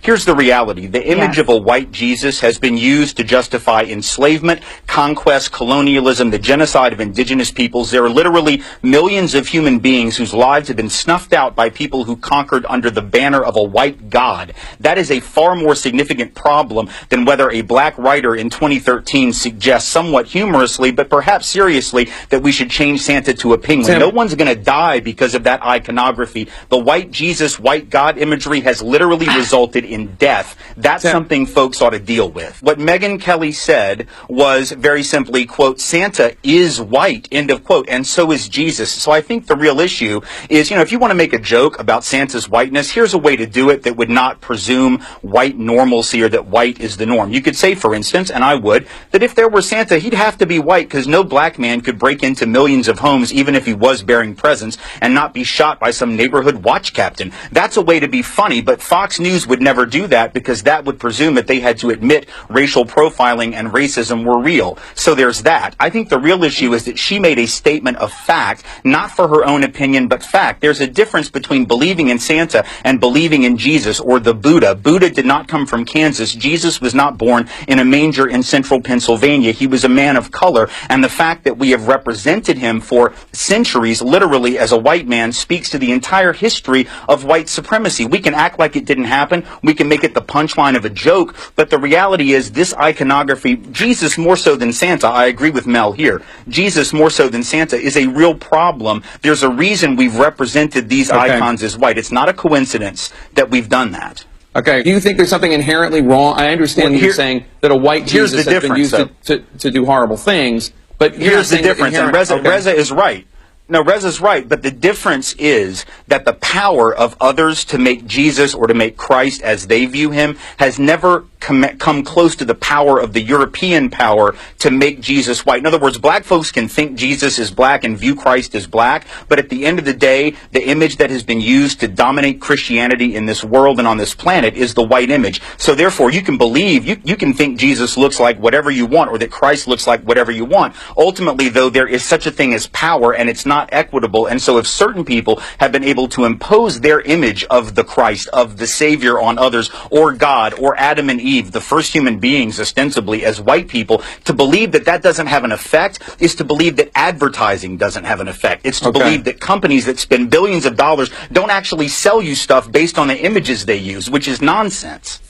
Here's the reality. The image of a white Jesus has been used to justify enslavement, conquest, colonialism, the genocide of indigenous peoples. There are literally millions of human beings whose lives have been snuffed out by people who conquered under the banner of a white god. That is a far more significant problem than whether a black writer in 2013 suggests somewhat humorously, but perhaps seriously, that we should change Santa to a penguin. No one's going to die because of that iconography. The white Jesus, white God imagery has literally resulted in death. That's something folks ought to deal with. What Megyn Kelly said was very simply, quote, Santa is white, end of quote, and so is Jesus. So I think the real issue is, if you want to make a joke about Santa's whiteness, here's a way to do it that would not presume white normalcy or that white is the norm. You could say, for instance, and I would, that if there were Santa, he'd have to be white because no black man could break into millions of homes even if he was bearing presents and not be shot by some neighborhood watch captain. That's a way to be funny, but Fox News would never do that because that would presume that they had to admit racial profiling and racism were real. So there's that. I think the real issue is that she made a statement of fact, not for her own opinion, but fact. There's a difference between believing in Santa and believing in Jesus or the Buddha. Buddha did not come from Kansas. Jesus was not born in a manger in central Pennsylvania. He was a man of color, and the fact that we have represented him for centuries, literally as a white man, speaks to the entire history of white supremacy. We can act like it didn't happen. We can make it the punchline of a joke, but the reality is this iconography, Jesus more so than Santa, I agree with Mel here, Jesus more so than Santa is a real problem. There's a reason we've represented these icons as white. It's not a coincidence that we've done that. Okay. Do you think there's something inherently wrong? I understand you're saying that a white Jesus has been used to do horrible things, but here's the difference, and Reza is right. No, Reza's right, but the difference is that the power of others to make Jesus or to make Christ as they view him has never come close to the power of the European power to make Jesus white. In other words, black folks can think Jesus is black and view Christ as black, but at the end of the day, the image that has been used to dominate Christianity in this world and on this planet is the white image. So therefore, you can believe, you can think Jesus looks like whatever you want or that Christ looks like whatever you want. Ultimately, though, there is such a thing as power, and it's not equitable. And so if certain people have been able to impose their image of the Christ, of the Savior on others, or God, or Adam and Eve, the first human beings ostensibly as white people, to believe that that doesn't have an effect is to believe that advertising doesn't have an effect. It's to believe that companies that spend billions of dollars don't actually sell you stuff based on the images they use, which is nonsense.